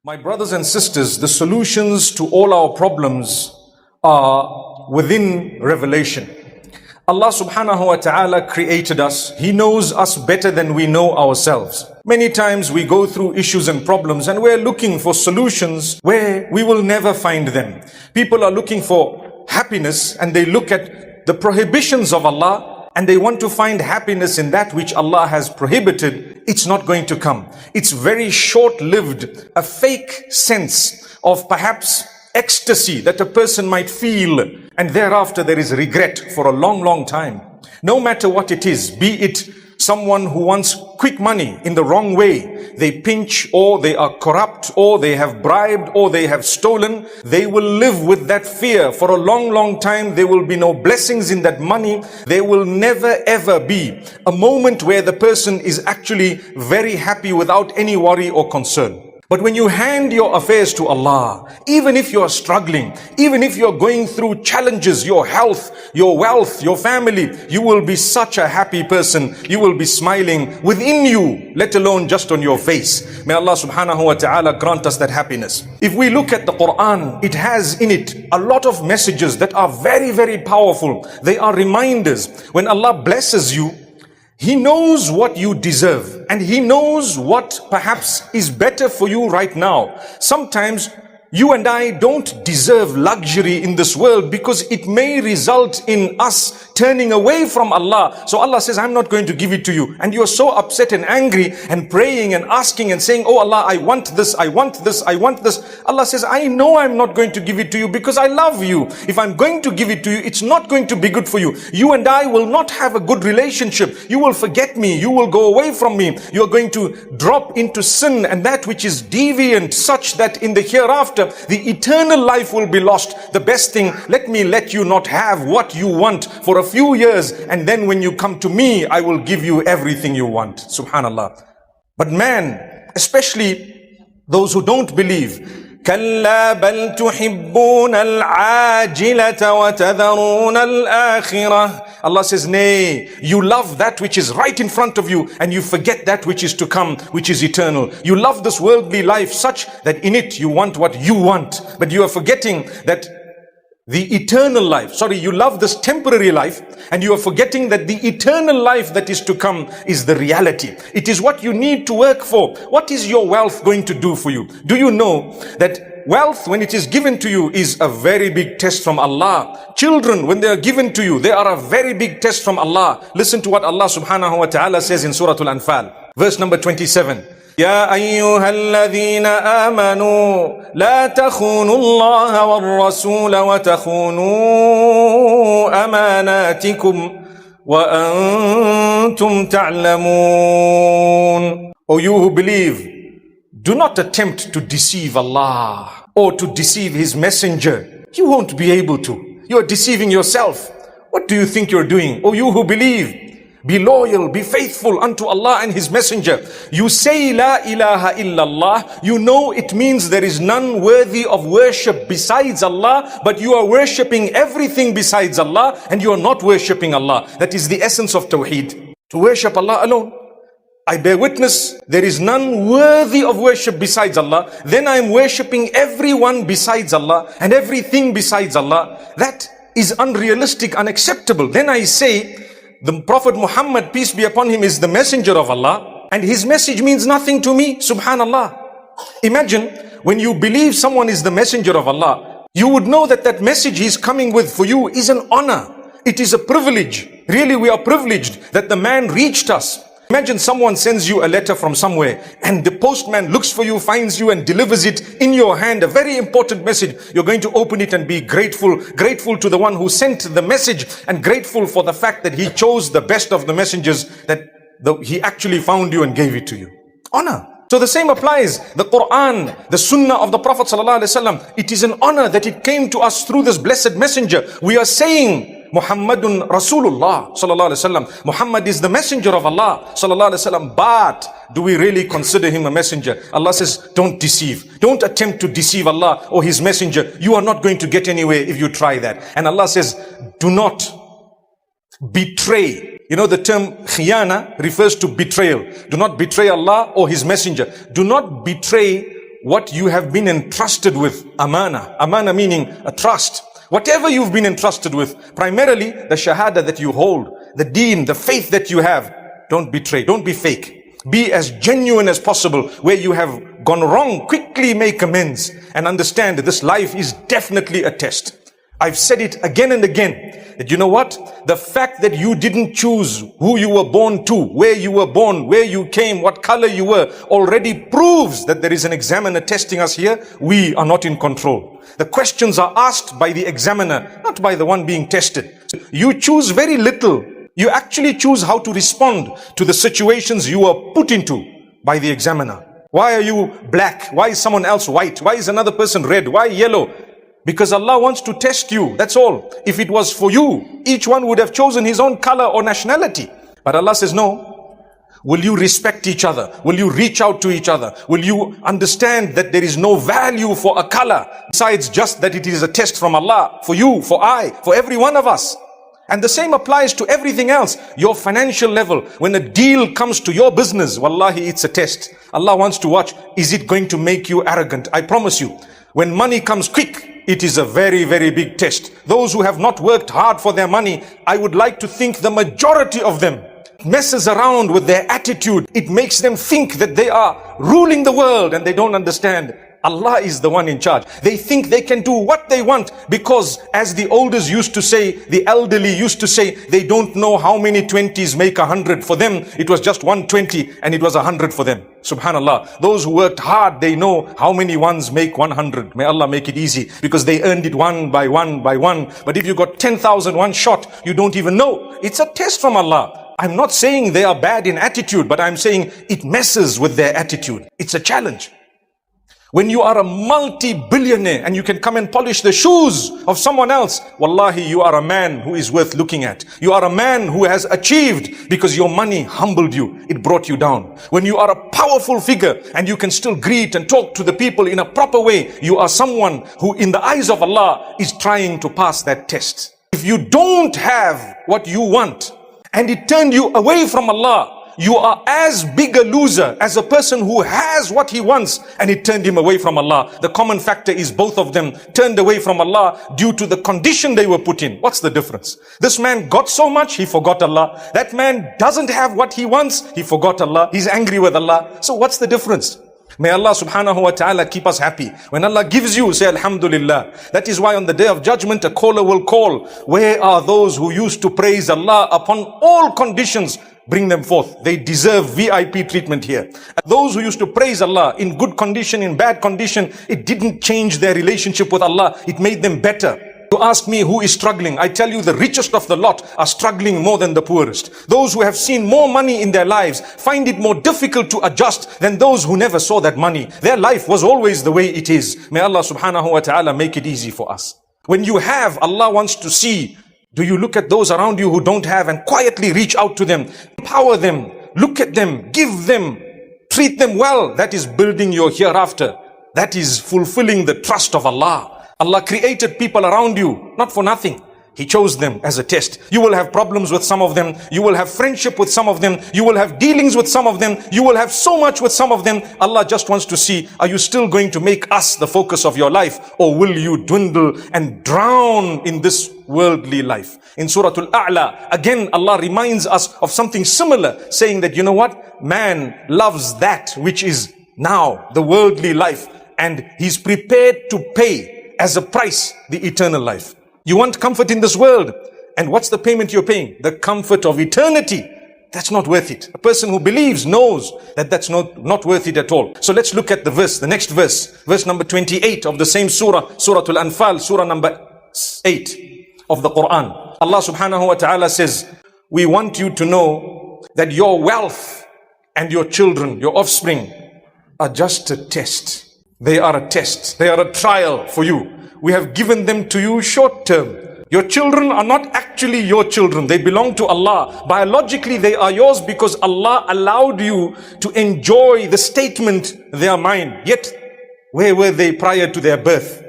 My brothers and sisters, the solutions to all our problems are within revelation. Allah subhanahu wa ta'ala created us. He knows us better than we know ourselves. Many times we go through issues and problems and we're looking for solutions where we will never find them. People are looking for happiness and they look at the prohibitions of Allah and they want to find happiness in that which Allah has prohibited. It's not going to come. It's very short-lived, a fake sense of perhaps ecstasy that a person might feel, and thereafter there is regret for a long, long time. No matter what it is, be it someone who wants quick money in the wrong way, they pinch or they are corrupt or they have bribed or they have stolen, they will live with that fear for a long, long time. There will be no blessings in that money. There will never ever be a moment where the person is actually very happy without any worry or concern. But when you hand your affairs to Allah, even if you're struggling, even if you're going through challenges, your health, your wealth, your family, you will be such a happy person. You will be smiling within you, let alone just on your face. May Allah subhanahu wa ta'ala grant us that happiness. If we look at the Quran, it has in it a lot of messages that are very, very powerful. They are reminders. When Allah blesses you, He knows what you deserve and He knows what perhaps is better for you right now. Sometimes you and I don't deserve luxury in this world because it may result in us turning away from Allah. So Allah says, I'm not going to give it to you. And you're so upset and angry and praying and asking and saying, oh Allah, I want this, I want this, I want this. Allah says, I know I'm not going to give it to you because I love you. If I'm going to give it to you, it's not going to be good for you. You and I will not have a good relationship. You will forget me. You will go away from me. You're going to drop into sin and that which is deviant, such that in the hereafter, the eternal life will be lost. The best thing, let me let you not have what you want for a few years, and then when you come to me, I will give you everything you want. Subhanallah. But man, especially those who don't believe, كلا بل تحبون العاجلة وتذرون الآخرة. Allah says, nay, you love that which is right in front of you and you forget that which is to come, which is eternal. You love this worldly life such that in it you want what you want, but you are forgetting that the eternal life, you love this temporary life and you are forgetting that the eternal life that is to come is the reality. It is what you need to work for. What is your wealth going to do for you? Do you know that wealth, when it is given to you, is a very big test from Allah? Children, when they are given to you, they are a very big test from Allah. Listen to what Allah subhanahu wa ta'ala says in Surah Al-Anfal, verse number 27. يا أيها الذين آمنوا لا تخونوا الله والرسول وتخونوا أماناتكم وأنتم تعلمون. O you who believe, do not attempt to deceive Allah or to deceive His messenger. You won't be able to. You are deceiving yourself. What do you think you're doing? O you who believe, be loyal, be faithful unto Allah and His messenger. You say La ilaha illallah. You know it means there is none worthy of worship besides Allah, but you are worshipping everything besides Allah and you are not worshipping Allah. That is the essence of Tawheed. To worship Allah alone. I bear witness, there is none worthy of worship besides Allah. Then I am worshipping everyone besides Allah and everything besides Allah. That is unrealistic, unacceptable. Then I say, the Prophet Muhammad, peace be upon him, is the messenger of Allah and his message means nothing to me. Subhanallah. Imagine when you believe someone is the messenger of Allah, you would know that that message he's coming with for you is an honor. It is a privilege. Really, we are privileged that the man reached us. Imagine someone sends you a letter from somewhere and the postman looks for you, finds you and delivers it in your hand, a very important message. You're going to open it and be grateful to the one who sent the message and grateful for the fact that he chose the best of the messengers, that he actually found you and gave it to you. Honor. So the same applies. The Quran, the Sunnah of the Prophet ﷺ, it is an honor that it came to us through this blessed messenger. We are saying Muhammadun Rasulullah sallallahu alaihi wasallam. Muhammad is the messenger of Allah sallallahu alaihi wasallam. But do we really consider him a messenger? Allah says, don't deceive. Don't attempt to deceive Allah or His messenger. You are not going to get anywhere if you try that. And Allah says, do not betray. You know, the term khiyana refers to betrayal. Do not betray Allah or His messenger. Do not betray what you have been entrusted with, amana. Amana meaning a trust. Whatever you've been entrusted with, primarily the shahada that you hold, the deen, the faith that you have, don't betray, don't be fake. Be as genuine as possible. Where you have gone wrong, quickly make amends and understand this life is definitely a test. I've said it again and again, that you know what? The fact that you didn't choose who you were born to, where you were born, where you came, what color you were, already proves that there is an examiner testing us here. We are not in control. The questions are asked by the examiner, not by the one being tested. You choose very little. You actually choose how to respond to the situations you are put into by the examiner. Why are you black? Why is someone else white? Why is another person red? Why yellow? Because Allah wants to test you, that's all. If it was for you, each one would have chosen his own color or nationality. But Allah says, no. Will you respect each other? Will you reach out to each other? Will you understand that there is no value for a color besides just that it is a test from Allah, for you, for I, for every one of us? And the same applies to everything else. Your financial level, when a deal comes to your business, wallahi, it's a test. Allah wants to watch, is it going to make you arrogant? I promise you, when money comes quick, it is a very, very big test. Those who have not worked hard for their money, I would like to think the majority of them messes around with their attitude. It makes them think that they are ruling the world, and they don't understand Allah is the one in charge. They think they can do what they want because, as the elders used to say, the elderly used to say, they don't know how many 20s make 100. For them, it was just 120 and it was 100 for them. Subhanallah. Those who worked hard, they know how many ones make 100. May Allah make it easy, because they earned it one by one by one. But if you got 10,000 one shot, you don't even know. It's a test from Allah. I'm not saying they are bad in attitude, but I'm saying it messes with their attitude. It's a challenge. When you are a multi-billionaire and you can come and polish the shoes of someone else, wallahi, you are a man who is worth looking at. You are a man who has achieved because your money humbled you. It brought you down. When you are a powerful figure and you can still greet and talk to the people in a proper way, you are someone who in the eyes of Allah is trying to pass that test. If you don't have what you want and it turned you away from Allah, you are as big a loser as a person who has what he wants and it turned him away from Allah. The common factor is both of them turned away from Allah due to the condition they were put in. What's the difference? This man got so much, he forgot Allah. That man doesn't have what he wants, he forgot Allah. He's angry with Allah. So what's the difference? May Allah subhanahu wa ta'ala keep us happy. When Allah gives you, say Alhamdulillah. That is why on the day of judgment, a caller will call, where are those who used to praise Allah upon all conditions? Bring them forth. They deserve VIP treatment here. Those who used to praise Allah in good condition, in bad condition, it didn't change their relationship with Allah. It made them better. You ask me who is struggling. I tell you the richest of the lot are struggling more than the poorest. Those who have seen more money in their lives find it more difficult to adjust than those who never saw that money. Their life was always the way it is. May Allah subhanahu wa ta'ala make it easy for us. When you have, Allah wants to see, do you look at those around you who don't have and quietly reach out to them, empower them, look at them, give them, treat them well? That is building your hereafter. That is fulfilling the trust of Allah. Allah created people around you, not for nothing. He chose them as a test. You will have problems with some of them. You will have friendship with some of them. You will have dealings with some of them. You will have so much with some of them. Allah just wants to see, are you still going to make us the focus of your life? Or will you dwindle and drown in this worldly life? In Surah Al-A'la, again, Allah reminds us of something similar, saying that, you know what? Man loves that which is now, the worldly life. And he's prepared to pay as a price, the eternal life. You want comfort in this world. And what's the payment you're paying? The comfort of eternity. That's not worth it. A person who believes knows that that's not worth it at all. So let's look at the verse, the next verse. Verse number 28 of the same surah, Surah Al-Anfal, surah number 8 of the Quran. Allah subhanahu wa ta'ala says, we want you to know that your wealth and your children, your offspring, are just a test. They are a test. They are a trial for you. We have given them to you short term. Your children are not actually your children. They belong to Allah. Biologically, they are yours because Allah allowed you to enjoy the statement, they are mine. Yet, where were they prior to their birth?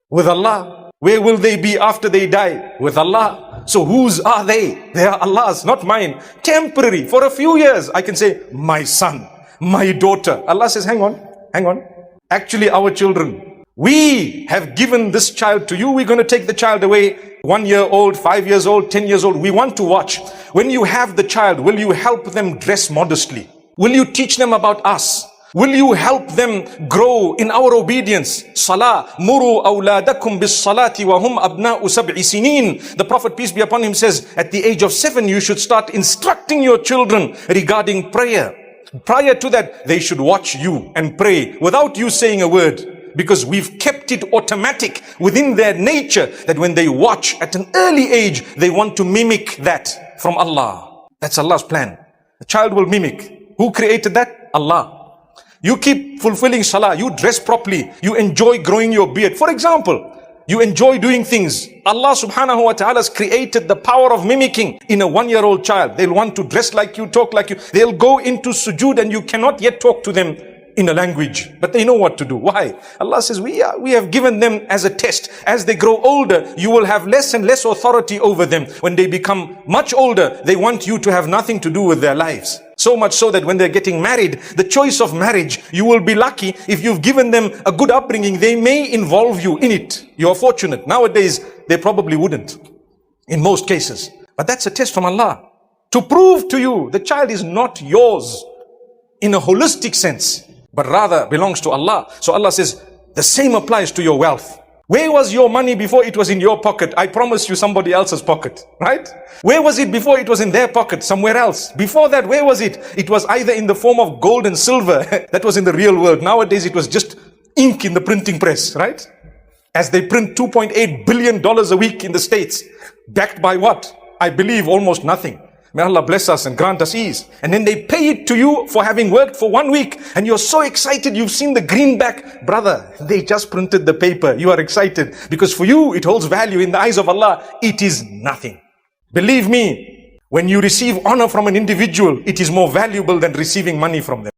With Allah. Where will they be after they die? With Allah. So whose are they? They are Allah's, not mine. Temporary. For a few years, I can say, my son, my daughter. Allah says, hang on. actually our children. We have given this child to you. We're going to take the child away. 1 year old, 5 years old, 10 years old. We want to watch. When you have the child, will you help them dress modestly? Will you teach them about us? Will you help them grow in our obedience? Salah, muru awladakum bis salati wa hum abna'u sab'i sinin. The Prophet, peace be upon him, says at the age of 7 you should start instructing your children regarding prayer. Prior to that, they should watch you and pray without you saying a word, because we've kept it automatic within their nature that when they watch at an early age, they want to mimic that from Allah. That's Allah's plan. The child will mimic. Who created that? Allah. You keep fulfilling salah, you dress properly, you enjoy growing your beard. For example, you enjoy doing things. Allah subhanahu wa ta'ala has created the power of mimicking in a 1-year-old child. They'll want to dress like you, talk like you. They'll go into sujood and you cannot yet talk to them in a language, but they know what to do. Why? Allah says, we have given them as a test. As they grow older, you will have less and less authority over them. When they become much older, they want you to have nothing to do with their lives. So much so that when they're getting married, the choice of marriage, you will be lucky if you've given them a good upbringing. They may involve you in it. You're fortunate. Nowadays, they probably wouldn't, in most cases. But that's a test from Allah to prove to you the child is not yours in a holistic sense, but rather belongs to Allah. So Allah says, the same applies to your wealth. Where was your money before it was in your pocket? I promise you somebody else's pocket, right? Where was it before it was in their pocket? Somewhere else. Before that, where was it? It was either in the form of gold and silver. That was in the real world. Nowadays, it was just ink in the printing press, right? As they print $2.8 billion a week in the States. Backed by what? I believe almost nothing. May Allah bless us and grant us ease. And then they pay it to you for having worked for 1 week. And you're so excited, you've seen the greenback. Brother, they just printed the paper. You are excited because for you, it holds value. In the eyes of Allah, it is nothing. Believe me, when you receive honor from an individual, it is more valuable than receiving money from them.